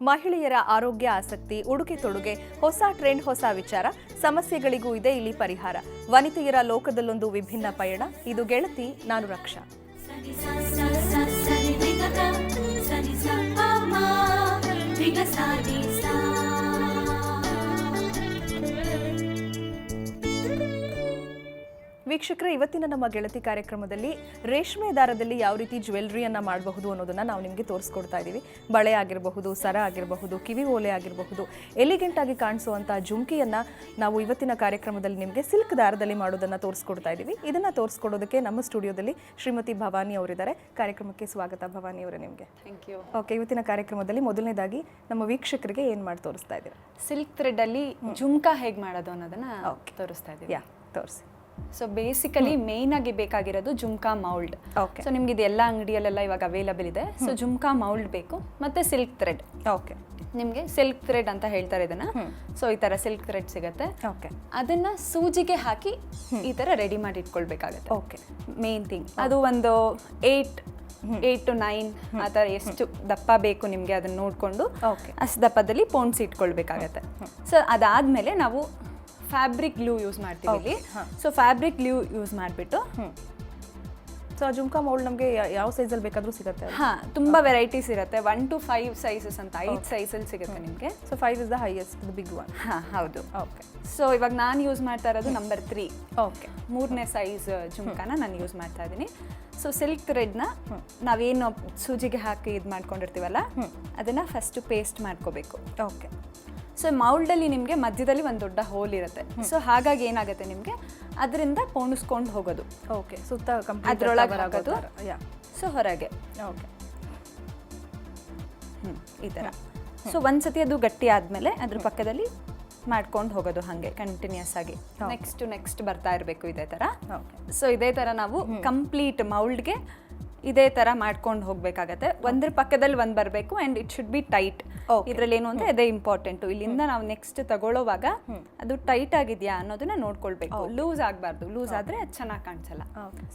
ಮಹಿಳೆಯರ ಆರೋಗ್ಯ ಆಸಕ್ತಿ, ಉಡುಗೆ ತೊಡುಗೆ, ಹೊಸ ಟ್ರೆಂಡ್, ಹೊಸ ವಿಚಾರ, ಸಮಸ್ಯೆಗಳಿಗೂ ಇದೆ ಇಲ್ಲಿ ಪರಿಹಾರ. ವನಿತೆಯರ ಲೋಕದಲ್ಲೊಂದು ವಿಭಿನ್ನ ಪಯಣ. ಇದು ಗೆಳತಿ, ನಾನು ರಕ್ಷಾ. ವೀಕ್ಷಕರೇ, ಇವತ್ತಿನ ನಮ್ಮ ಗೆಳತಿ ಕಾರ್ಯಕ್ರಮದಲ್ಲಿ ರೇಷ್ಮೆ ದಾರದಲ್ಲಿ ಯಾವ ರೀತಿ ಜ್ಯುವೆಲ್ರಿಯನ್ನು ಮಾಡಬಹುದು ಅನ್ನೋದನ್ನು ನಾವು ನಿಮಗೆ ತೋರಿಸ್ಕೊಡ್ತಾ ಇದ್ದೀವಿ. ಬಳೆ ಆಗಿರಬಹುದು, ಸರ ಆಗಿರಬಹುದು, ಕಿವಿ ಓಲೆ ಆಗಿರಬಹುದು, ಎಲಿಗೆಂಟ್ ಆಗಿ ಕಾಣಿಸುವಂಥ ಜುಮ್ಕಿಯನ್ನು ನಾವು ಇವತ್ತಿನ ಕಾರ್ಯಕ್ರಮದಲ್ಲಿ ನಿಮಗೆ ಸಿಲ್ಕ್ ದಾರದಲ್ಲಿ ಮಾಡೋದನ್ನು ತೋರಿಸ್ಕೊಡ್ತಾ ಇದ್ದೀವಿ. ಇದನ್ನು ತೋರಿಸ್ಕೊಡೋದಕ್ಕೆ ನಮ್ಮ ಸ್ಟುಡಿಯೋದಲ್ಲಿ ಶ್ರೀಮತಿ ಭವಾನಿ ಅವರಿದ್ದಾರೆ. ಕಾರ್ಯಕ್ರಮಕ್ಕೆ ಸ್ವಾಗತ ಭವಾನಿ ಅವರೇ ನಿಮಗೆ. Thank you. ಓಕೆ, ಇವತ್ತಿನ ಕಾರ್ಯಕ್ರಮದಲ್ಲಿ ಮೊದಲನೇದಾಗಿ ನಮ್ಮ ವೀಕ್ಷಕರಿಗೆ ಏನು ಮಾಡಿ ತೋರಿಸ್ತಾ ಇದ್ದೀರಾ? ಸಿಲ್ಕ್ ಥ್ರೆಡ್ಡಲ್ಲಿ ಜುಮ್ಕಾ ಹೇಗೆ ಮಾಡೋದು ಅನ್ನೋದನ್ನು ತೋರಿಸ್ತಾ ಇದ್ದೀವಿ. ತೋರಿಸಿ. ಸೊ ಬೇಸಿಕಲಿ ಮೇನ್ ಆಗಿ ಬೇಕಾಗಿರೋದು ಜುಮ್ಕಾ ಮೌಲ್ಡ್. ಸೊ ನಿಮ್ಗೆ ಇದು ಎಲ್ಲ ಅಂಗಡಿಯಲ್ಲೆಲ್ಲ ಇವಾಗ ಅವೈಲಬಲ್ ಇದೆ. ಸೊ ಜುಮ್ಕಾ ಮೌಲ್ಡ್ ಬೇಕು, ಮತ್ತೆ ಸಿಲ್ಕ್ ಥ್ರೆಡ್. ಓಕೆ, ನಿಮಗೆ ಸಿಲ್ಕ್ ಥ್ರೆಡ್ ಅಂತ ಹೇಳ್ತಾರೆ ಇದನ್ನ. ಸೊ ಈ ತರ ಸಿಲ್ಕ್ ಥ್ರೆಡ್ ಸಿಗುತ್ತೆ. ಓಕೆ, ಅದನ್ನ ಸೂಜಿಗೆ ಹಾಕಿ ಈ ತರ ರೆಡಿ ಮಾಡಿ ಇಟ್ಕೊಳ್ಬೇಕಾಗುತ್ತೆ. ಓಕೆ, ಮೇನ್ ಥಿಂಗ್ ಅದು ಒಂದು 8 to 9 ಆ ಥರ ಎಷ್ಟು ದಪ್ಪ ಬೇಕು ನಿಮಗೆ ಅದನ್ನ ನೋಡಿಕೊಂಡು ಅಷ್ಟು ದಪ್ಪದಲ್ಲಿ ಪೋಣಿಸಿ ಇಟ್ಕೊಳ್ಬೇಕಾಗತ್ತೆ. ಸೊ ಅದಾದ್ಮೇಲೆ ನಾವು ಫ್ಯಾಬ್ರಿಕ್ ಗ್ಲೂ ಯೂಸ್ ಮಾಡ್ತೀವಿ ಇಲ್ಲಿ. ಸೊ ಫ್ಯಾಬ್ರಿಕ್ ಗ್ಲೂ ಯೂಸ್ ಮಾಡಿಬಿಟ್ಟು ಸೊ ಜುಮ್ಕಾ ಮೌಲ್ಡ್ ನಮಗೆ ಯಾವ ಸೈಜಲ್ಲಿ ಬೇಕಾದರೂ ಸಿಗುತ್ತೆ? ತುಂಬಾ ವೆರೈಟೀಸ್ ಇರುತ್ತೆ. 1 to 5 ಸೈಜಸ್ ಅಂತ 5 ಸೈಜಲ್ಲಿ ಸಿಗುತ್ತೆ ನಿಮಗೆ. So 5 is the highest, the big one. ಹೌದು. ಓಕೆ. ಸೊ ಇವಾಗ ನಾನು ಯೂಸ್ ಮಾಡ್ತಾ ಇರೋದು ನಂಬರ್ 3. ಓಕೆ, 3ನೇ ಸೈಜ್ ಜುಮ್ಕಾನ ನಾನು ಯೂಸ್ ಮಾಡ್ತಾ ಇದ್ದೀನಿ. ಸೊ ಸಿಲ್ಕ್ ಥ್ರೆಡ್ನ ನಾವೇನು ಸೂಜಿಗೆ ಹಾಕಿ ಇದು ಮಾಡ್ಕೊಂಡಿರ್ತೀವಲ್ಲ ಅದನ್ನ ಫಸ್ಟ್ ಪೇಸ್ಟ್ ಮಾಡ್ಕೋಬೇಕು. ಓಕೆ. ಸೊ ಮೌಲ್ಡಲ್ಲಿ ನಿಮಗೆ ಮಧ್ಯದಲ್ಲಿ ಒಂದು ದೊಡ್ಡ ಹೋಲ್ ಇರುತ್ತೆ. ಸೊ ಹಾಗಾಗಿ ಏನಾಗುತ್ತೆ ನಿಮಗೆ ಅದರಿಂದ ಪೋಣಿಸ್ಕೊಂಡು ಹೋಗೋದು. ಓಕೆ, ಸುತ್ತ ಅದರೊಳಗೆ ಹಾಕೋದು. ಸೊ ಹೊರಗೆ. ಓಕೆ, ಈ ಥರ. ಸೊ ಒಂದ್ಸತಿ ಅದು ಗಟ್ಟಿ ಆದಮೇಲೆ ಅದ್ರ ಪಕ್ಕದಲ್ಲಿ ಮಾಡ್ಕೊಂಡು ಹೋಗೋದು ಹಾಗೆ ಕಂಟಿನ್ಯೂಸ್ ಆಗಿ. ನೆಕ್ಸ್ಟ್ ಬರ್ತಾ ಇರಬೇಕು ಇದೇ ಥರ. ಸೊ ಇದೇ ಥರ ನಾವು ಕಂಪ್ಲೀಟ್ ಮೌಲ್ಡ್ಗೆ ಇದೇ ಥರ ಮಾಡ್ಕೊಂಡು ಹೋಗ್ಬೇಕಾಗತ್ತೆ. ಒಂದ್ರ ಪಕ್ಕದಲ್ಲಿ ಒಂದು ಬರಬೇಕು and it should be tight. ಇದರಲ್ಲಿ ಏನು ಅಂದರೆ ಅದೇ ಇಂಪಾರ್ಟೆಂಟು. ಇಲ್ಲಿಂದ ನಾವು ನೆಕ್ಸ್ಟ್ ತಗೊಳ್ಳೋವಾಗ ಅದು ಟೈಟ್ ಆಗಿದೆಯಾ ಅನ್ನೋದನ್ನ ನೋಡ್ಕೊಳ್ಬೇಕು. ಲೂಸ್ ಆಗಬಾರ್ದು. ಲೂಸ್ ಆದರೆ ಅದು ಚೆನ್ನಾಗಿ ಕಾಣಿಸಲ್ಲ.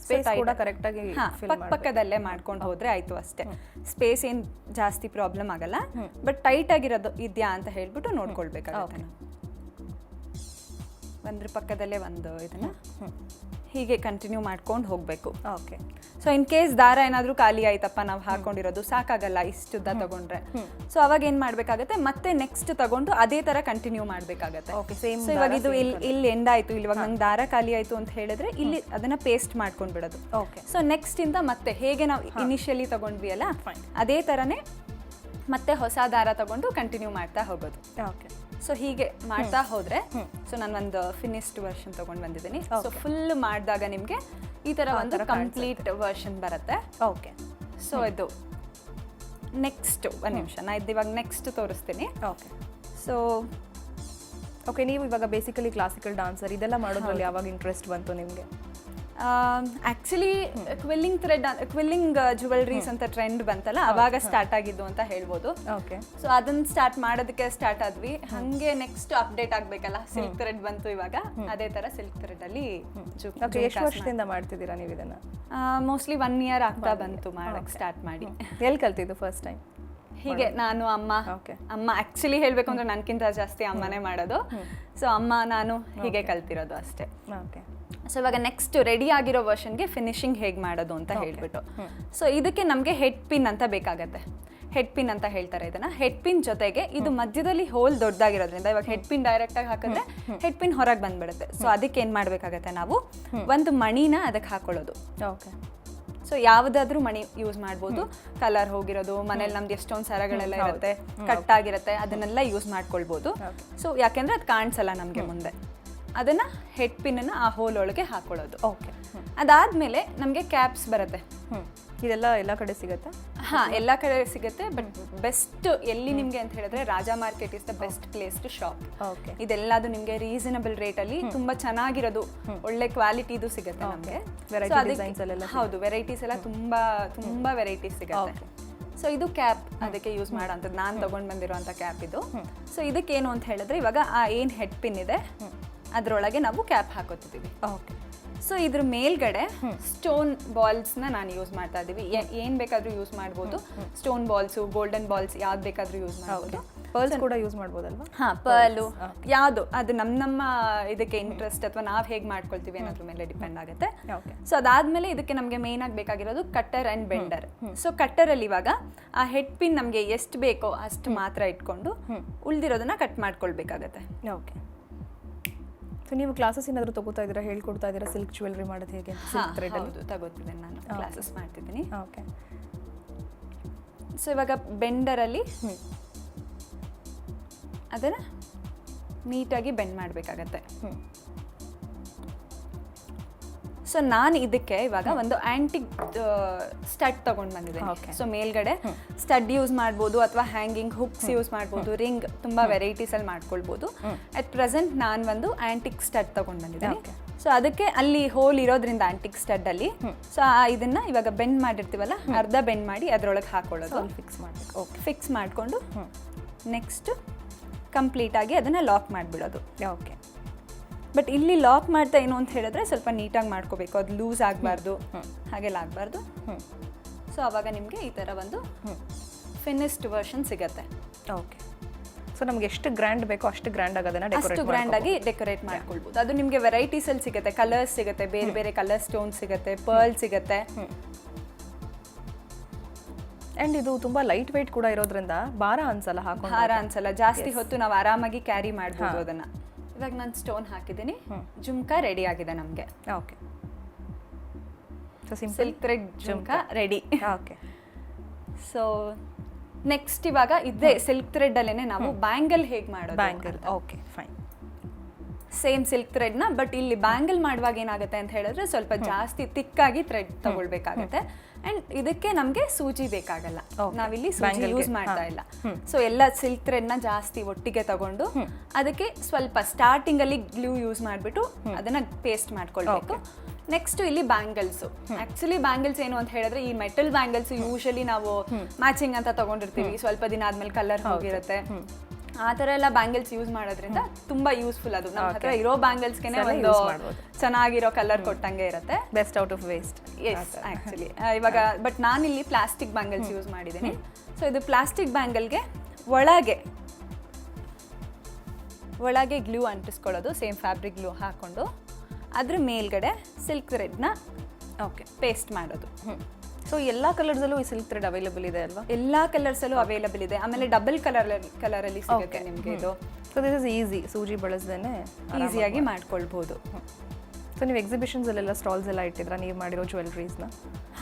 ಸ್ಪೇಸ್ ಕೂಡ ಕರೆಕ್ಟಾಗಿ ಪಕ್ಕದಲ್ಲೇ ಮಾಡ್ಕೊಂಡು ಹೋದ್ರೆ ಆಯಿತು ಅಷ್ಟೇ. ಸ್ಪೇಸ್ ಏನು ಜಾಸ್ತಿ ಪ್ರಾಬ್ಲಮ್ ಆಗಲ್ಲ. ಬಟ್ ಟೈಟ್ ಆಗಿರೋದು ಇದೆಯಾ ಅಂತ ಹೇಳ್ಬಿಟ್ಟು ನೋಡ್ಕೊಳ್ಬೇಕಾಗುತ್ತೆ. ಒಂದ್ರ ಪಕ್ಕದಲ್ಲೇ ಒಂದು ಇದನ್ನ ಹೀಗೆ ಕಂಟಿನ್ಯೂ ಮಾಡ್ಕೊಂಡು ಹೋಗಬೇಕು. ಓಕೆ. ಸೊ ಇನ್ ಕೇಸ್ ದಾರ ಏನಾದರೂ ಖಾಲಿ ಆಯ್ತಪ್ಪ, ನಾವು ಹಾಕೊಂಡಿರೋದು ಸಾಕಾಗಲ್ಲ ಇಷ್ಟು ಉದ್ದ ತಗೊಂಡ್ರೆ, ಸೊ ಅವಾಗ ಏನು ಮಾಡಬೇಕಾಗತ್ತೆ, ಮತ್ತೆ ನೆಕ್ಸ್ಟ್ ತಗೊಂಡು ಅದೇ ಥರ ಕಂಟಿನ್ಯೂ ಮಾಡಬೇಕಾಗತ್ತೆ. Okay, same. ಸೊ ಇವಾಗ ಇದು ಇಲ್ಲಿ ಎಂಡ್ ಆಯಿತು, ಇಲ್ಲಿ ಇವಾಗ ನಂಗೆ ದಾರ ಖಾಲಿ ಆಯಿತು ಅಂತ ಹೇಳಿದ್ರೆ ಇಲ್ಲಿ ಅದನ್ನು ಪೇಸ್ಟ್ ಮಾಡ್ಕೊಂಡು ಬಿಡೋದು. ಓಕೆ. ಸೊ ನೆಕ್ಸ್ಟಿಂದ ಮತ್ತೆ ಹೇಗೆ ನಾವು ಇನಿಷಿಯಲಿ ತಗೊಂಡ್ವಿ ಅಲ್ಲ ಅದೇ ಥರನೇ ಮತ್ತೆ ಹೊಸ ದಾರ ತಗೊಂಡು ಕಂಟಿನ್ಯೂ ಮಾಡ್ತಾ ಹೋಗೋದು. ಓಕೆ. ಸೊ ಹೀಗೆ ಮಾಡ್ತಾ ಹೋದ್ರೆ, ಸೊ ನಾನು ಒಂದು ಫಿನಿಶ್ಡ್ ವರ್ಷನ್ ತಗೊಂಡು ಬಂದಿದ್ದೀನಿ. ಸೊ ಫುಲ್ ಮಾಡಿದಾಗ ನಿಮಗೆ ಈ ಥರ ಒಂದು ಕಂಪ್ಲೀಟ್ ವರ್ಷನ್ ಬರುತ್ತೆ. ಓಕೆ. ಸೊ ಇದು ನೆಕ್ಸ್ಟ್ ಒಂದು ನಿಮಿಷ ನಾ ಇದು ಇವಾಗ ನೆಕ್ಸ್ಟ್ ತೋರಿಸ್ತೀನಿ. ಓಕೆ. ಸೊ ಓಕೆ, ನೀವು ಇವಾಗ ಬೇಸಿಕಲಿ ಕ್ಲಾಸಿಕಲ್ ಡಾನ್ಸರ್, ಇದೆಲ್ಲ ಮಾಡೋದ್ರಲ್ಲಿ ಯಾವಾಗ ಇಂಟ್ರೆಸ್ಟ್ ಬಂತು ನಿಮಗೆ? ಆ್ಯಕ್ಚುಲಿ ಕ್ವಿಲ್ಲಿಂಗ್ ಜ್ಯುವೆಲ್ರೀಸ್ ಅಂತ ಟ್ರೆಂಡ್ ಬಂತಲ್ಲ, ಅವಾಗ ಸ್ಟಾರ್ಟ್ ಆಗಿದ್ದು ಅಂತ ಹೇಳ್ಬೋದು. ಓಕೆ. ಸೊ ಅದನ್ನ ಸ್ಟಾರ್ಟ್ ಮಾಡೋದಕ್ಕೆ ಸ್ಟಾರ್ಟ್ ಆದ್ವಿ. ಹಾಗೆ ನೆಕ್ಸ್ಟ್ ಅಪ್ಡೇಟ್ ಆಗಬೇಕಲ್ಲ, ಸಿಲ್ಕ್ ಥ್ರೆಡ್ ಬಂತು ಇವಾಗ. ಅದೇ ಥರ ಸಿಲ್ಕ್ ಥ್ರೆಡ್ ಅಲ್ಲಿ ಎಷ್ಟು ವರ್ಷದಿಂದ ಮಾಡ್ತಿದ್ದೀರಾ ನೀವು ಇದನ್ನ? ಮೋಸ್ಟ್ಲಿ 1 year ಆಗ್ತಾ ಬಂತು ಮಾಡಕ್ಕೆ ಸ್ಟಾರ್ಟ್ ಮಾಡಿ. ಎಲ್ಲಿ ಕಲ್ತಿದ್ದು ಫಸ್ಟ್ ಟೈಮ್? ಹೀಗೆ ನಾನು ಅಮ್ಮ ಆ್ಯಕ್ಚುಲಿ ಹೇಳಬೇಕು ಅಂದ್ರೆ ನನಗಿಂತ ಜಾಸ್ತಿ ಅಮ್ಮನೇ ಮಾಡೋದು. ಸೊ ಅಮ್ಮ ನಾನು ಹೀಗೆ ಕಲ್ತಿರೋದು ಅಷ್ಟೇ. ಓಕೆ. ಸೊ ಇವಾಗ ನೆಕ್ಸ್ಟ್ ರೆಡಿ ಆಗಿರೋ ವರ್ಷನ್ಗೆ ಫಿನಿಶಿಂಗ್ ಹೇಗೆ ಮಾಡೋದು ಅಂತ ಹೇಳ್ಬಿಟ್ಟು, ಸೊ ಇದಕ್ಕೆ ನಮಗೆ ಹೆಡ್ ಪಿನ್ ಅಂತ ಬೇಕಾಗತ್ತೆ. ಹೆಡ್ ಪಿನ್ ಅಂತ ಹೇಳ್ತಾರೆ ಇದನ್ನ. ಹೆಡ್ ಪಿನ್ ಜೊತೆಗೆ ಇದು ಮಧ್ಯದಲ್ಲಿ ಹೋಲ್ ದೊಡ್ಡದಾಗಿರೋದ್ರಿಂದ ಇವಾಗ ಹೆಡ್ ಪಿನ್ ಡೈರೆಕ್ಟ್ ಆಗಿ ಹಾಕಿದ್ರೆ ಹೆಡ್ ಪಿನ್ ಹೊರಗೆ ಬಂದ್ಬಿಡುತ್ತೆ. ಸೊ ಅದಕ್ಕೆ ಏನು ಮಾಡಬೇಕಾಗತ್ತೆ, ನಾವು ಒಂದು ಮಣಿನ ಅದಕ್ಕೆ ಹಾಕೊಳ್ಳೋದು. ಓಕೆ. ಸೊ ಯಾವುದಾದ್ರೂ ಮಣಿ ಯೂಸ್ ಮಾಡ್ಬೋದು. ಕಲರ್ ಹೋಗಿರೋದು, ಮನೇಲಿ ನಮ್ದು ಎಷ್ಟೊಂದು ಸರಗಳೆಲ್ಲ ಇರುತ್ತೆ, ಕಟ್ ಆಗಿರುತ್ತೆ, ಅದನ್ನೆಲ್ಲ ಯೂಸ್ ಮಾಡ್ಕೊಳ್ಬೋದು. ಸೊ ಯಾಕೆಂದ್ರೆ ಅದು ಕಾಣಿಸಲ್ಲ ನಮಗೆ ಮುಂದೆ. ಅದನ್ನ ಹೆಡ್ ಪಿನ್ನನ್ನು ಆ ಹೋಲ್ ಒಳಗೆ ಹಾಕೊಳ್ಳೋದು. ಓಕೆ. ಅದಾದ್ಮೇಲೆ ನಮಗೆ ಕ್ಯಾಪ್ಸ್ ಬರುತ್ತೆ. ಇದೆಲ್ಲ ಎಲ್ಲ ಕಡೆ ಸಿಗುತ್ತಾ? ಎಲ್ಲ ಕಡೆ ಸಿಗುತ್ತೆ. ಬಟ್ ಬೆಸ್ಟ್ ಎಲ್ಲಿ ನಿಮಗೆ ಅಂತ ಹೇಳಿದ್ರೆ Raja market is the best place to shop. Okay. ಇದೆಲ್ಲದು ನಿಮಗೆ ರೀಸನಬಲ್ ರೇಟಲ್ಲಿ ತುಂಬಾ ಚೆನ್ನಾಗಿರೋದು, ಒಳ್ಳೆ ಕ್ವಾಲಿಟಿದು ಸಿಗುತ್ತೆ ನಮಗೆ. ಹೌದು, ವೆರೈಟೀಸ್ ಎಲ್ಲ ತುಂಬಾ ವೆರೈಟೀಸ್ ಸಿಗುತ್ತೆ. ಸೊ ಇದು ಕ್ಯಾಪ್ ಅದಕ್ಕೆ ಯೂಸ್ ಮಾಡೋಂಥದ್ದು. ನಾನು ತಗೊಂಡು ಬಂದಿರೋಂಥ ಕ್ಯಾಪ್ ಇದು. ಸೊ ಇದಕ್ಕೇನು ಅಂತ ಹೇಳಿದ್ರೆ ಇವಾಗ ಆ ಏನು ಹೆಡ್ ಪಿನ್ ಇದೆ ಅದರೊಳಗೆ ನಾವು ಕ್ಯಾಪ್ ಹಾಕೋತಿದ್ದೀವಿ. ಓಕೆ. ಸೊ ಇದ್ರ ಮೇಲ್ಗಡೆ ಸ್ಟೋನ್ ಬಾಲ್ಸ್ನ ನಾನು ಯೂಸ್ ಮಾಡ್ತಾ ಇದ್ದೀವಿ. ಏನು ಬೇಕಾದರೂ ಯೂಸ್ ಮಾಡ್ಬೋದು. ಸ್ಟೋನ್ ಬಾಲ್ಸು, ಗೋಲ್ಡನ್ ಬಾಲ್ಸ್ ಯಾವ್ದು ಬೇಕಾದರೂ ಯೂಸ್ ಮಾಡ್ಬೋದು. ಪರ್ಲ್ಸ್ ಕೂಡ ಯೂಸ್ ಮಾಡ್ಬೋದಲ್ವಾ? ಹಾಂ, ಪರ್ಲು ಯಾವುದು ಅದು ನಮ್ಮ ಇದಕ್ಕೆ ಇಂಟ್ರೆಸ್ಟ್ ಅಥವಾ ನಾವು ಹೇಗೆ ಮಾಡ್ಕೊಳ್ತೀವಿ ಅನ್ನೋದ್ರ ಮೇಲೆ ಡಿಪೆಂಡ್ ಆಗುತ್ತೆ. ಸೊ ಅದಾದಮೇಲೆ ಇದಕ್ಕೆ ನಮಗೆ ಮೇನ್ ಆಗಿ ಬೇಕಾಗಿರೋದು ಕಟ್ಟರ್ ಆ್ಯಂಡ್ ಬೆಂಡರ್. ಸೊ ಕಟ್ಟರಲ್ಲಿ ಇವಾಗ ಆ ಹೆಡ್ ಪಿನ್ ನಮಗೆ ಎಷ್ಟು ಬೇಕೋ ಅಷ್ಟು ಮಾತ್ರ ಇಟ್ಕೊಂಡು ಉಳಿದಿರೋದನ್ನ ಕಟ್ ಮಾಡ್ಕೊಳ್ಬೇಕಾಗತ್ತೆ. ಓಕೆ. ಸೊ ನೀವು ಕ್ಲಾಸಸ್ ಏನಾದರೂ ತಗೋತಾ ಇದ್ದೀರಾ, ಹೇಳ್ಕೊಡ್ತಾ ಇದ್ದೀರಾ ಸಿಲ್ಕ್ ಜ್ಯುವೆಲ್ರಿ ಮಾಡೋದು ಹೇಗೆ? ಹೌದು, ತಗೋತಿದ್ದೀನಿ, ನಾನು ಕ್ಲಾಸಸ್ ಮಾಡ್ತಿದ್ದೀನಿ. ಓಕೆ. ಸೊ ಇವಾಗ ಬೆಂಡರಲ್ಲಿ ಅದನ್ನು ನೀಟಾಗಿ ಬೆಂಡ್ ಮಾಡಬೇಕಾಗತ್ತೆ. ಸೊ ನಾನು ಇದಕ್ಕೆ ಇವಾಗ ಒಂದು ಆ್ಯಂಟಿಕ್ ಸ್ಟಡ್ ತೊಗೊಂಡು ಬಂದಿದ್ದೇನೆ. ಸೊ ಮೇಲ್ಗಡೆ ಸ್ಟಡ್ ಯೂಸ್ ಮಾಡ್ಬೋದು ಅಥವಾ ಹ್ಯಾಂಗಿಂಗ್ ಹುಕ್ಸ್ ಯೂಸ್ ಮಾಡ್ಬೋದು, ರಿಂಗ್ ತುಂಬ ವೆರೈಟೀಸಲ್ಲಿ ಮಾಡ್ಕೊಳ್ಬೋದು. ಅಟ್ ಪ್ರೆಸೆಂಟ್ ನಾನು ಒಂದು ಆ್ಯಂಟಿಕ್ ಸ್ಟಡ್ ತೊಗೊಂಡು ಬಂದಿದ್ದೀನಿ. ಸೊ ಅದಕ್ಕೆ ಅಲ್ಲಿ ಹೋಲ್ ಇರೋದ್ರಿಂದ ಆ್ಯಂಟಿಕ್ ಸ್ಟಡ್ಡಲ್ಲಿ ಸೊ ಇದನ್ನ ಇವಾಗ ಬೆಂಡ್ ಮಾಡಿರ್ತೀವಲ್ಲ, ಅರ್ಧ ಬೆಂಡ್ ಮಾಡಿ ಅದರೊಳಗೆ ಹಾಕೊಳ್ಳೋದು, ಫಿಕ್ಸ್ ಮಾಡಬೇಕು. ಓಕೆ, ಫಿಕ್ಸ್ ಮಾಡಿಕೊಂಡು ನೆಕ್ಸ್ಟ್ ಕಂಪ್ಲೀಟಾಗಿ ಅದನ್ನು ಲಾಕ್ ಮಾಡಿಬಿಡೋದು. ಓಕೆ. ಬಟ್ ಇಲ್ಲಿ ಲಾಕ್ ಮಾಡ್ತಾ ಏನು ಅಂತ ಹೇಳಿದ್ರೆ ಸ್ವಲ್ಪ ನೀಟಾಗಿ ಮಾಡ್ಕೋಬೇಕು, ಅದು ಲೂಸ್ ಆಗಬಾರ್ದು, ಹಾಗೆಲ್ಲ ಆಗಬಾರ್ದು. ಸೊ ಆವಾಗ ನಿಮಗೆ ಈ ಥರ ಒಂದು ಫಿನಿಶ್ಡ್ ವರ್ಷನ್ ಸಿಗುತ್ತೆ. ಓಕೆ. ಸೊ ನಮ್ಗೆ ಎಷ್ಟು ಗ್ರ್ಯಾಂಡ್ ಬೇಕೋ ಅಷ್ಟು ಗ್ರ್ಯಾಂಡ್ ಆಗೋದನ್ನ ಅಷ್ಟು ಗ್ರ್ಯಾಂಡ್ ಆಗಿ ಡೆಕೋರೇಟ್ ಮಾಡ್ಕೊಳ್ಬೋದು. ಅದು ನಿಮಗೆ ವೆರೈಟೀಸಲ್ಲಿ ಸಿಗುತ್ತೆ, ಕಲರ್ಸ್ ಸಿಗುತ್ತೆ, ಬೇರೆ ಬೇರೆ ಕಲರ್ ಸ್ಟೋನ್ ಸಿಗುತ್ತೆ, ಪರ್ಲ್ ಸಿಗುತ್ತೆ. ಆ್ಯಂಡ್ ಇದು ತುಂಬ ಲೈಟ್ ವೆಯ್ಟ್ ಕೂಡ ಇರೋದ್ರಿಂದ ಭಾರ ಅನ್ಸಲ್ಲ, ಹಾಕೊಂಡು ಭಾರ ಅನ್ಸಲ್ಲ, ಜಾಸ್ತಿ ಹೊತ್ತು ನಾವು ಆರಾಮಾಗಿ ಕ್ಯಾರಿ ಮಾಡ್ಬೋದು ಅದನ್ನು. ಇವಾಗ ನಾನು ಸ್ಟೋನ್ ಹಾಕಿದ್ದೀನಿ, ಜುಮ್ಕಾ ರೆಡಿ ಆಗಿದೆ ನಮಗೆ. Okay. So silk thread jhumka ready. Okay. So next ಇವಾಗ ಇದೇ ಸಿಲ್ಕ್ ಥ್ರೆಡ್ ಅಲ್ಲೇನೆ ನಾವು ಬ್ಯಾಂಗಲ್ ಹೇಗೆ ಮಾಡೋದು? Bangle. Okay, fine. Same silk ಥ್ರೆಡ್ನ, ಬಟ್ ಇಲ್ಲಿ ಬ್ಯಾಂಗಲ್ ಮಾಡುವಾಗ ಏನಾಗುತ್ತೆ ಅಂತ ಹೇಳಿದ್ರೆ ಸ್ವಲ್ಪ ಜಾಸ್ತಿ ತಿಕ್ಕಾಗಿ ಥ್ರೆಡ್ ತಗೊಳ್ಬೇಕಾಗತ್ತೆ. ಅಂಡ್ ಇದಕ್ಕೆ ನಮಗೆ ಸೂಜಿ ಬೇಕಾಗಲ್ಲ, ನಾವಿಲ್ಲಿ ಸೂಜಿ ಯೂಸ್ ಮಾಡ್ತಾ ಇಲ್ಲ. ಸೊ ಎಲ್ಲ ಸಿಲ್ಕ್ ಥ್ರೆಡ್ನ ಜಾಸ್ತಿ ಒಟ್ಟಿಗೆ ತಗೊಂಡು ಅದಕ್ಕೆ ಸ್ವಲ್ಪ ಸ್ಟಾರ್ಟಿಂಗ್ ಅಲ್ಲಿ ಗ್ಲೂ ಯೂಸ್ ಮಾಡಿಬಿಟ್ಟು ಅದನ್ನ ಪೇಸ್ಟ್ ಮಾಡ್ಕೊಳ್ಬೇಕು. ನೆಕ್ಸ್ಟ್ ಇಲ್ಲಿ ಬ್ಯಾಂಗಲ್ಸ್. ಆಕ್ಚುಲಿ ಬ್ಯಾಂಗಲ್ಸ್ ಏನು ಅಂತ ಹೇಳಿದ್ರೆ ಈ ಮೆಟಲ್ ಬ್ಯಾಂಗಲ್ಸ್ ಯೂಶಲಿ ನಾವು ಮ್ಯಾಚಿಂಗ್ ಅಂತ ತಗೊಂಡಿರ್ತೀವಿ, ಸ್ವಲ್ಪ ದಿನ ಆದ್ಮೇಲೆ ಕಲರ್ ಹೋಗಿರುತ್ತೆ. ಆ ಥರ ಎಲ್ಲ ಬ್ಯಾಂಗಲ್ಸ್ ಯೂಸ್ ಮಾಡೋದ್ರಿಂದ ತುಂಬಾ ಯೂಸ್ಫುಲ್. ಅದು ನಮ್ಮ ಹತ್ರ ಇರೋ ಬ್ಯಾಂಗಲ್ಸ್ಗೆ ಒಂದು ಚೆನ್ನಾಗಿರೋ ಕಲರ್ ಕೊಟ್ಟಂಗೆ ಇರುತ್ತೆ. Best out of waste. Yes, actually ಇವಾಗ ಬಟ್ ನಾನಿಲ್ಲಿ ಪ್ಲಾಸ್ಟಿಕ್ ಬ್ಯಾಂಗಲ್ಸ್ ಯೂಸ್ ಮಾಡಿದ್ದೀನಿ. ಸೊ ಇದು ಪ್ಲಾಸ್ಟಿಕ್ ಬ್ಯಾಂಗಲ್ಗೆ ಒಳಗೆ ಗ್ಲೂ ಅಂಟಿಸ್ಕೊಳ್ಳೋದು, ಸೇಮ್ ಫ್ಯಾಬ್ರಿಕ್ ಗ್ಲೂ ಹಾಕೊಂಡು ಅದ್ರ ಮೇಲ್ಗಡೆ ಸಿಲ್ಕ್ ಥ್ರೆಡ್ನ ಪೇಸ್ಟ್ ಮಾಡೋದು. ಸೊ ಎಲ್ಲ ಕಲರ್ಸಲ್ಲೂ ಈ ಸಿಲ್ಕ್ ಥ್ರೆಡ್ ಅವೈಲೇಬಲ್ ಇದೆ ಅಲ್ವಾ? ಎಲ್ಲ ಕಲರ್ಸಲ್ಲೂ ಅವೈಲೇಬಲ್ ಇದೆ. ಆಮೇಲೆ ಡಬಲ್ ಕಲರಲ್ಲಿ ಸಿಗುತ್ತೆ ನಿಮಗೆ ಇದು. ಸೊ ದಿಸ್ ಇಸ್ ಈಸಿ, ಸೂಜಿ ಬಳಸ್ದೇನೆ ಈಸಿಯಾಗಿ ಮಾಡ್ಕೊಳ್ಬೋದು. ಸೊ ನೀವು ಎಕ್ಸಿಬಿಷನ್ಸಲ್ಲೆಲ್ಲ ಸ್ಟಾಲ್ಸ್ ಎಲ್ಲ ಇಟ್ಟಿದ್ರಾ ನೀವು ಮಾಡಿರೋ ಜ್ಯುವೆಲ್ರೀಸ್ನ?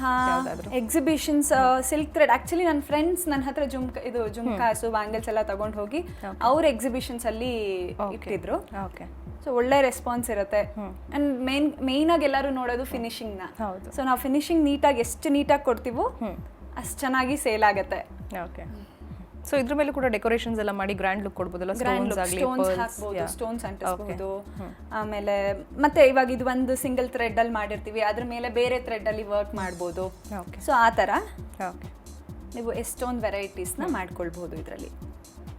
ಹಾಂ, ಎಕ್ಸಿಬಿಷನ್ಸ್ ಸಿಲ್ಕ್ ಥ್ರೆಡ್ ಆ್ಯಕ್ಚುಲಿ ನನ್ನ ಫ್ರೆಂಡ್ಸ್ ನನ್ನ ಹತ್ರ ಜುಮ್ಕಾಸು ಬ್ಯಾಂಗಲ್ಸ್ ಎಲ್ಲ ತಗೊಂಡು ಹೋಗಿ ಅವ್ರ ಎಕ್ಸಿಬಿಷನ್ಸಲ್ಲಿ ಇಟ್ಟಿದ್ರು. ಓಕೆ. ಸೊ ಒಳ್ಳೆ ರೆಸ್ಪಾನ್ಸ್ ಇರುತ್ತೆ. ಅಂಡ್ ಮೇನ್ ಆಗಿ ಎಲ್ಲರೂ ನೋಡೋದು ಫಿನಿಶಿಂಗ್ನ. ಸೊ ನಾವು ಫಿನಿಶಿಂಗ್ ನೀಟಾಗಿ ಎಷ್ಟು ನೀಟಾಗಿ ಕೊಡ್ತೀವೋ ಅಷ್ಟು ಚೆನ್ನಾಗಿ ಸೇಲ್ ಆಗುತ್ತೆ. ಓಕೆ. ಸೊ ಇದ್ರ ಮೇಲೆ ಕೂಡ ಡೆಕೋರೇಷನ್ಸ್ ಎಲ್ಲ ಮಾಡಿ ಗ್ರ್ಯಾಂಡ್ ಲುಕ್ ಕೊಡ್ಬೋದಲ್ಲ? ಸ್ಟೋನ್ಸ್ ಹಾಕ್ಬೋದು, ಸ್ಟೋನ್ಸ್ ಅಂಟಿಸ್ಬೋದು. ಆಮೇಲೆ ಮತ್ತೆ ಇವಾಗ ಇದು ಒಂದು ಸಿಂಗಲ್ ಥ್ರೆಡ್ ಅಲ್ಲಿ ಮಾಡಿರ್ತೀವಿ, ಅದ್ರ ಮೇಲೆ ಬೇರೆ ಥ್ರೆಡ್ ಅಲ್ಲಿ ವರ್ಕ್ ಮಾಡ್ಬೋದು. ಸೊ ಆ ಥರ ನೀವು ಎಷ್ಟೊಂದು ವೆರೈಟೀಸ್ನ ಮಾಡ್ಕೊಳ್ಬೋದು. ಇದರಲ್ಲಿ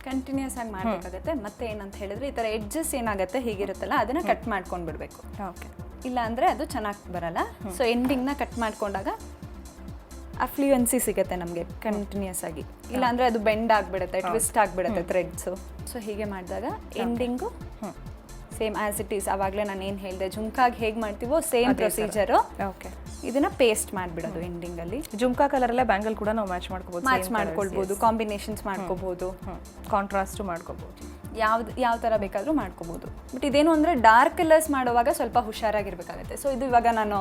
ಕಂಟಿನ್ಯೂಸ್ ಆಗಿ ಮಾಡಬೇಕಾಗತ್ತೆ. ಮತ್ತೆ ಏನಂತ ಹೇಳಿದ್ರೆ ಈ ಥರ ಎಡ್ಜಸ್ ಏನಾಗುತ್ತೆ ಹೀಗಿರುತ್ತಲ್ಲ ಅದನ್ನ ಕಟ್ ಮಾಡ್ಕೊಂಡು ಬಿಡಬೇಕು. ಓಕೆ. ಇಲ್ಲ ಅಂದರೆ ಅದು ಚೆನ್ನಾಗಿ ಬರಲ್ಲ. ಸೊ ಎಂಡಿಂಗ್ನ ಕಟ್ ಮಾಡ್ಕೊಂಡಾಗ ಅಫ್ಲುಯೆನ್ಸಿ ಸಿಗುತ್ತೆ ನಮಗೆ ಕಂಟಿನ್ಯೂಸ್ ಆಗಿ. ಇಲ್ಲ ಅಂದರೆ ಅದು ಬೆಂಡ್ ಆಗಿಬಿಡುತ್ತೆ, ಟ್ವಿಸ್ಟ್ ಆಗಿಬಿಡುತ್ತೆ ಥ್ರೆಡ್ಸು. ಸೊ ಹೀಗೆ ಮಾಡಿದಾಗ ending same as it is. ಆವಾಗಲೇ ನಾನು ಏನು ಹೇಳಿದೆ ಜುಮ್ಕಾಗಿ ಹೇಗೆ ಮಾಡ್ತೀವೋ ಸೇಮ್ ಪ್ರೊಸೀಜರು. ಓಕೆ. ಇದನ್ನ ಪೇಸ್ಟ್ ಮಾಡಿಬಿಡೋದು ಎಂಡಿಂಗಲ್ಲಿ. ಜುಮ್ಕಾ ಕಲರಲ್ಲೇ ಬ್ಯಾಂಗಲ್ ಕೂಡ ನಾವು ಮ್ಯಾಚ್ ಮಾಡ್ಕೊಳ್ಬೋದು, ಕಾಂಬಿನೇಷನ್ಸ್ ಮಾಡ್ಕೋಬೋದು, ಕಾಂಟ್ರಾಸ್ಟು ಮಾಡ್ಕೋಬೋದು, ಯಾವ ಥರ ಬೇಕಾದರೂ ಮಾಡ್ಕೋಬೋದು. ಬಟ್ ಇದೇನು ಅಂದರೆ ಡಾರ್ಕ್ ಕಲರ್ಸ್ ಮಾಡುವಾಗ ಸ್ವಲ್ಪ ಹುಷಾರಾಗಿರ್ಬೇಕಾಗುತ್ತೆ. ಸೊ ಇದು ಇವಾಗ ನಾನು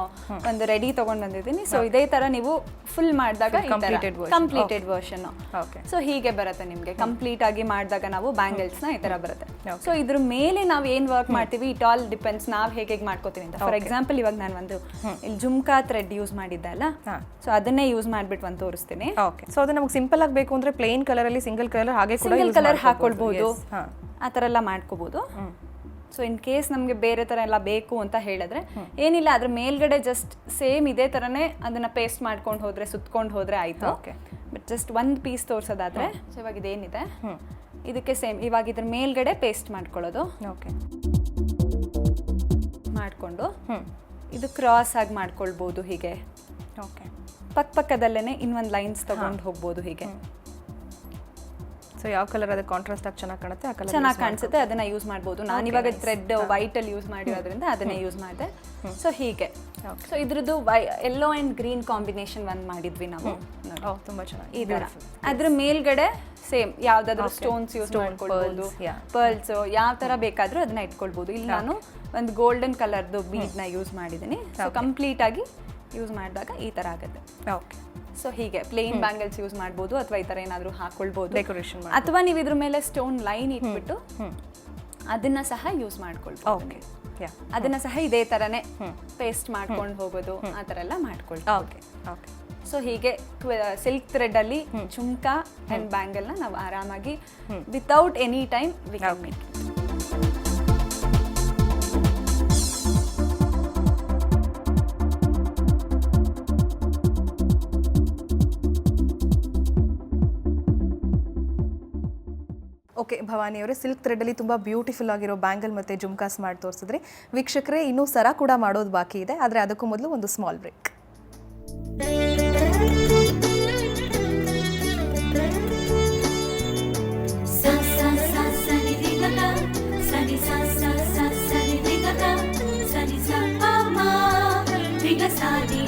ಒಂದು ರೆಡಿ ತೊಗೊಂಡು ಬಂದಿದ್ದೀನಿ. ಸೊ ಇದೇ ಥರ ನೀವು ಫುಲ್ ಮಾಡಿದಾಗ ಕಂಪ್ಲೀಟೆಡ್ ವರ್ಷನ್. ಸೊ ಹೀಗೆ ಬರುತ್ತೆ ನಿಮಗೆ. ಕಂಪ್ಲೀಟ್ ಆಗಿ ಮಾಡಿದಾಗ ನಾವು ಬ್ಯಾಂಗಲ್ಸ್ನ ಈ ಥರ ಬರುತ್ತೆ. ಸೊ ಇದ್ರ ಮೇಲೆ ನಾವು ಏನು ವರ್ಕ್ ಮಾಡ್ತೀವಿ ಇಟ್ ಆಲ್ ಡಿಪೆಂಡ್ಸ್ ನಾವು ಹೇಗೆ ಮಾಡ್ಕೋತೀವಿ ಅಂತ. ಫಾರ್ ಎಕ್ಸಾಂಪಲ್ ಇವಾಗ ನಾನು ಒಂದು ಇಲ್ಲಿ ಜುಮ್ಕಾ ಥ್ರೆಡ್ ಯೂಸ್ ಮಾಡಿದ್ದೆ ಅಲ್ಲ, ಸೊ ಅದನ್ನೇ ಯೂಸ್ ಮಾಡಿಬಿಟ್ಟು ಒಂದು ತೋರಿಸ್ತೀನಿ. ಓಕೆ. ಸೊ ಅದು ನಮಗೆ ಸಿಂಪಲ್ ಆಗಿ ಬೇಕು ಅಂದರೆ ಪ್ಲೇನ್ ಕಲರಲ್ಲಿ ಸಿಂಗಲ್ ಕಲರ್ ಹಾಗೆ ಸಿಂಗಲ್ ಕಲರ್ ಹಾಕೊಳ್ಬೋದು, ಆ ಥರ ಎಲ್ಲ ಮಾಡ್ಕೋಬೋದು. ಸೊ ಇನ್ ಕೇಸ್ ನಮಗೆ ಬೇರೆ ಥರ ಎಲ್ಲ ಬೇಕು ಅಂತ ಹೇಳಿದ್ರೆ ಏನಿಲ್ಲ, ಅದ್ರ ಮೇಲ್ಗಡೆ ಜಸ್ಟ್ ಸೇಮ್ ಇದೇ ಥರನೇ ಅದನ್ನು ಪೇಸ್ಟ್ ಮಾಡ್ಕೊಂಡು ಹೋದರೆ ಸುತ್ಕೊಂಡು ಹೋದರೆ ಆಯಿತು. ಓಕೆ. ಬಟ್ ಜಸ್ಟ್ ಒಂದು ಪೀಸ್ ತೋರಿಸೋದಾದರೆ ಸೊ ಇವಾಗ ಇದೇನಿದೆ ಇದಕ್ಕೆ ಸೇಮ್ ಇವಾಗ ಇದ್ರ ಮೇಲ್ಗಡೆ ಪೇಸ್ಟ್ ಮಾಡ್ಕೊಳ್ಳೋದು. ಓಕೆ. ಮಾಡಿಕೊಂಡು ಇದು ಕ್ರಾಸ್ ಆಗಿ ಮಾಡ್ಕೊಳ್ಬೋದು ಹೀಗೆ. ಓಕೆ. ಪಕ್ಕದಲ್ಲೇ ಇನ್ನೊಂದು ಲೈನ್ಸ್ ತಗೊಂಡು ಹೋಗ್ಬೋದು ಹೀಗೆ. ಸೊ ಯಾವ ಕಲರ್ ಅದು ಕಾಂಟ್ರಾಸ್ಟ್ ಆಗಿ ಚೆನ್ನಾಗಿ ಕಾಣುತ್ತೆ ಆ ಕಲರ್ ಚೆನ್ನಾಗಿ ಕಾಣಿಸುತ್ತೆ, ಅದನ್ನ ಯೂಸ್ ಮಾಡ್ಬೋದು. ನಾನು ಇವಾಗ ಥ್ರೆಡ್ ವೈಟ್ ಅಲ್ಲಿ ಯೂಸ್ ಮಾಡಿರೋದ್ರಿಂದ ಅದನ್ನೇ ಯೂಸ್ ಮಾಡಿದೆ. ಸೊ ಹೀಗೆ. ಸೊ ಇದ್ರದ್ದು ಯೆಲ್ಲೋ ಅಂಡ್ ಗ್ರೀನ್ ಕಾಂಬಿನೇಷನ್ ಒಂದು ಮಾಡಿದ್ವಿ ನಾವು. ತುಂಬಾ ಚೆನ್ನಾಗಿ ಈ ತರ. ಅದ್ರ ಮೇಲ್ಗಡೆ ಸೇಮ್ ಯಾವ್ದಾದ್ರು ಸ್ಟೋನ್ಸ್ ಯೂಸ್ ಮಾಡ್ಕೊಳ್ಬೋದು, ಪರ್ಲ್ಸ್ ಯಾವ ತರ ಬೇಕಾದ್ರೂ ಅದನ್ನ ಇಟ್ಕೊಳ್ಬೋದು. ಇಲ್ಲಿ ನಾನು ಒಂದು ಗೋಲ್ಡನ್ ಕಲರ್ದು ಬೀಡ್ ನ ಯೂಸ್ ಮಾಡಿದ್ದೀನಿ. ಸೊ ಕಂಪ್ಲೀಟ್ ಆಗಿ ಯೂಸ್ ಮಾಡಿದಾಗ ಈ ತರ ಆಗುತ್ತೆ. ಓಕೆ. ಸೊ ಹೀಗೆ ಪ್ಲೇನ್ ಬ್ಯಾಂಗಲ್ಸ್ ಯೂಸ್ ಮಾಡ್ಬೋದು ಅಥವಾ ಈ ತರ ಏನಾದ್ರು ಹಾಕೊಳ್ಬೋದು, ಡೆಕೋರೇಷನ್ ಅಥವಾ ನೀವು ಇದ್ರ ಮೇಲೆ ಸ್ಟೋನ್ ಲೈನ್ ಇಟ್ಬಿಟ್ಟು ಅದನ್ನ ಸಹ ಯೂಸ್ ಮಾಡ್ಕೊಳ್ಬೋದು. ಓಕೆ. ಅದನ್ನ ಸಹ ಇದೇ ತರನೇ ಪೇಸ್ಟ್ ಮಾಡ್ಕೊಂಡು ಹೋಗೋದು, ಆ ತರ ಎಲ್ಲ ಮಾಡ್ಕೊಳ್ಬೋದು. ಓಕೆ. ಓಕೆ. ಸೊ ಹೀಗೆ ಸಿಲ್ಕ್ ಥ್ರೆಡ್ ಅಲ್ಲಿ ಜುಮ್ಕಾ ಅಂಡ್ ಬ್ಯಾಂಗಲ್ ನ ನಾವು ಆರಾಮಾಗಿ without any time we can make. Okay Bhavani ಅವರೇ, ಸಿಲ್ಕ್ ಥ್ರೆಡಲ್ಲಿ ತುಂಬ ಬ್ಯೂಟಿಫುಲ್ ಆಗಿರೋ ಬ್ಯಾಂಗಲ್ ಮತ್ತು ಜುಮ್ಕಾಸ್ ಮಾಡಿ ತೋರಿಸಿದ್ರಿ. ವೀಕ್ಷಕರೇ, ಇನ್ನೂ ಸರ ಕೂಡ ಮಾಡೋದು ಬಾಕಿ ಇದೆ, ಆದರೆ ಅದಕ್ಕೂ ಮೊದಲು ಒಂದು ಸ್ಮಾಲ್ ಬ್ರೇಕ್. Sani